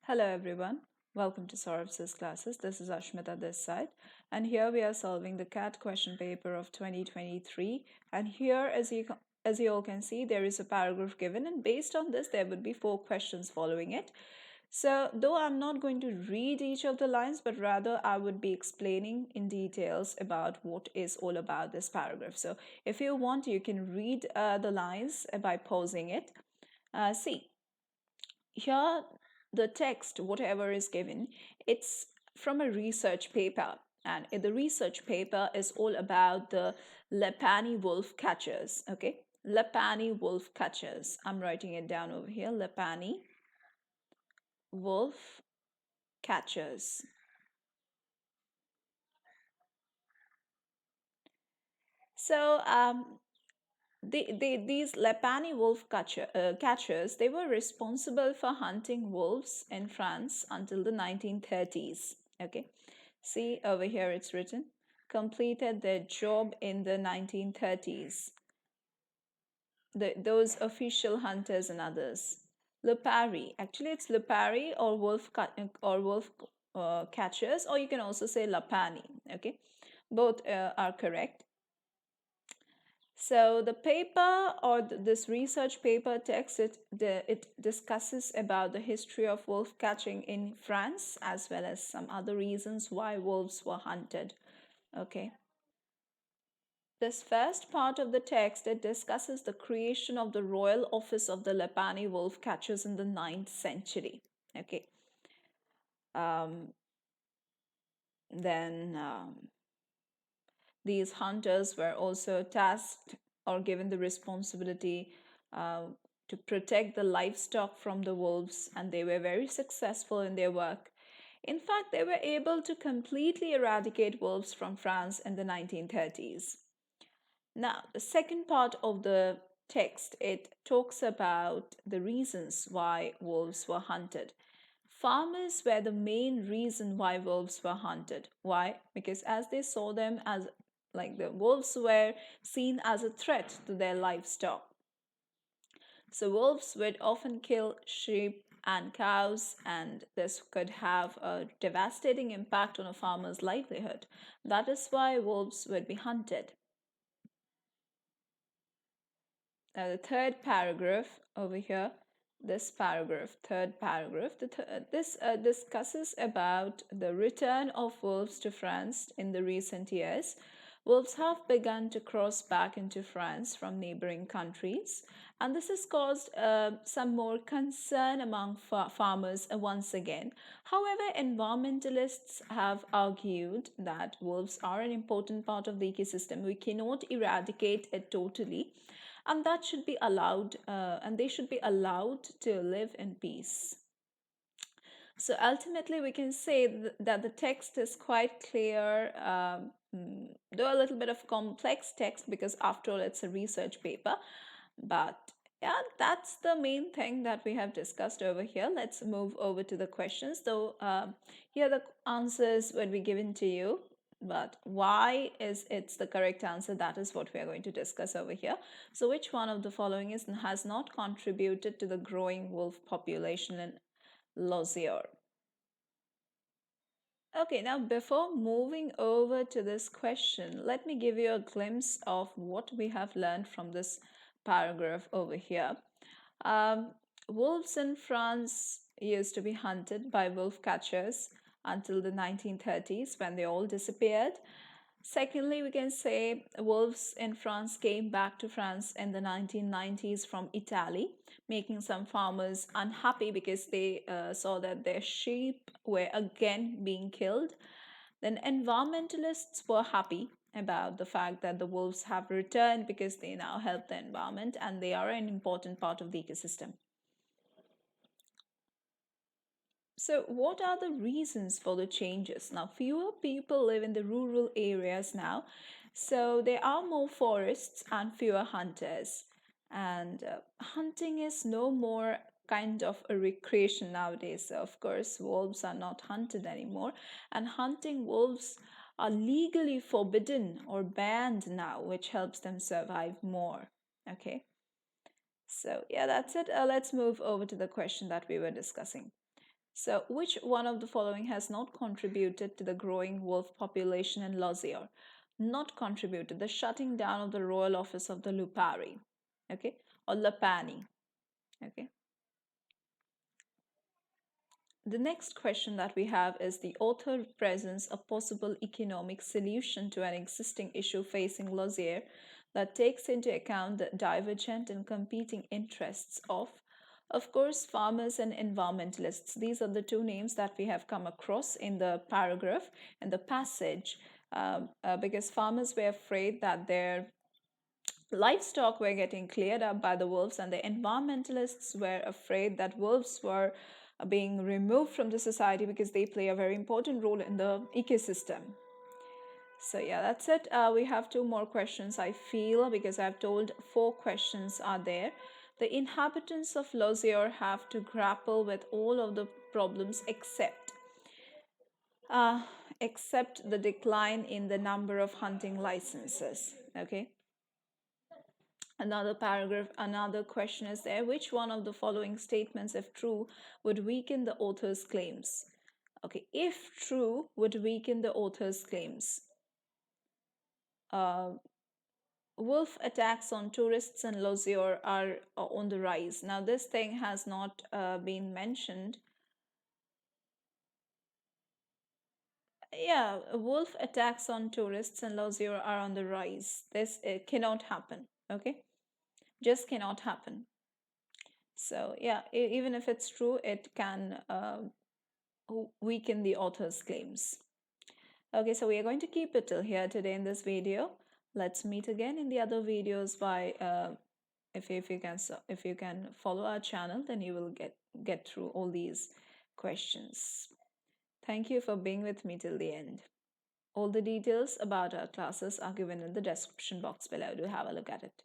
Hello everyone, welcome to Sourav Sir Classes. This is Ashmita this side, and here we are solving the CAT question paper of 2023. And here, as you all can see, there is a paragraph given, and based on this, there would be 4 questions following it. So, though I'm not going to read each of the lines, but rather I would be explaining in details about what is all about this paragraph. So, if you want, you can read the lines by pausing it. See, here the text whatever is given, it's from a research paper, and the research paper is all about the Lepani wolf catchers. Okay, Lepani wolf catchers, I'm writing it down over here. Lepani wolf catchers. So these Lepani wolf catchers, they were responsible for hunting wolves in France until the 1930s. Okay, see over here it's written, completed their job in the 1930s. Those official hunters and others. Lepari, actually it's Lepari or wolf catchers, or you can also say Lapani. Okay, both are correct. So the paper or this research paper text, it discusses about the history of wolf catching in France as well as some other reasons why wolves were hunted. Okay. This first part of the text, it discusses the creation of the royal office of the Lepani wolf catchers in the 9th century. Okay. Um, then these hunters were also tasked or given the responsibility uh, to protect the livestock from the wolves, and they were very successful in their work. In fact, they were able to completely eradicate wolves from France in the 1930s. Now, the second part of the text, it talks about the reasons why wolves were hunted. Farmers were the main reason why wolves were hunted. Why? Because as they saw them as like the wolves were seen as a threat to their livestock. So wolves would often kill sheep and cows, and this could have a devastating impact on a farmer's livelihood. That is why wolves would be hunted. Now, the third paragraph over here, this paragraph, third paragraph, this discusses about the return of wolves to France in the recent years. Wolves have begun to cross back into France from neighboring countries, and this has caused some more concern among farmers once again. However, environmentalists have argued that wolves are an important part of the ecosystem. We cannot eradicate it totally, and that should be allowed, and they should be allowed to live in peace. So ultimately, we can say that the text is quite clear, though a little bit of complex text because after all, it's a research paper. But yeah, that's the main thing that we have discussed over here. Let's move over to the questions. Though here the answers would be given to you, but why is it's the correct answer, that is what we are going to discuss over here. So which one of the following has not contributed to the growing wolf population in Lozier? Okay, now before moving over to this question, let me give you a glimpse of what we have learned from this paragraph over here. Um, Wolves in France used to be hunted by wolf catchers until the 1930s when they all disappeared. Secondly, we can say wolves in France came back to France in the 1990s from Italy, making some farmers unhappy because they saw that their sheep were again being killed. Then environmentalists were happy about the fact that the wolves have returned because they now help the environment and they are an important part of the ecosystem. So, what are the reasons for the changes? Now, fewer people live in the rural areas now, so there are more forests and fewer hunters. And hunting is no more kind of a recreation nowadays. So, of course, wolves are not hunted anymore, and hunting wolves are legally forbidden or banned now, which helps them survive more. Okay, so yeah, that's it. Let's move over to the question that we were discussing. So, which one of the following has not contributed to the growing wolf population in Lozier? Not contributed, the shutting down of the royal office of the Lupari, okay, or Lapani, okay. The next question that we have is the author presents a possible economic solution to an existing issue facing Lozier that takes into account the divergent and competing interests of course, farmers and environmentalists. These are the two names that we have come across in the paragraph and the passage because farmers were afraid that their livestock were getting cleared up by the wolves, and the environmentalists were afraid that wolves were being removed from the society because they play a very important role in the ecosystem. So yeah, that's it. We have two more questions, I feel, because I've told four questions are there. The inhabitants of Lozier have to grapple with all of the problems uh, except the decline in the number of hunting licenses. Okay. Another paragraph, another question is there. Which one of the following statements, if true, would weaken the author's claims? Okay, if true, would weaken the author's claims. Uh, Wolf attacks on tourists in Lozier are on the rise. Now, this thing has not been mentioned. Yeah, wolf attacks on tourists in Lozier are on the rise. This cannot happen. Okay, just cannot happen. So yeah, even if it's true, it can weaken the author's claims. Okay, so we are going to keep it till here today in this video. Let's meet again in the other videos by if you can follow our channel, then you will get through all these questions. Thank you for being with me till the end. All the details about our classes are given in the description box below. Do have a look at it.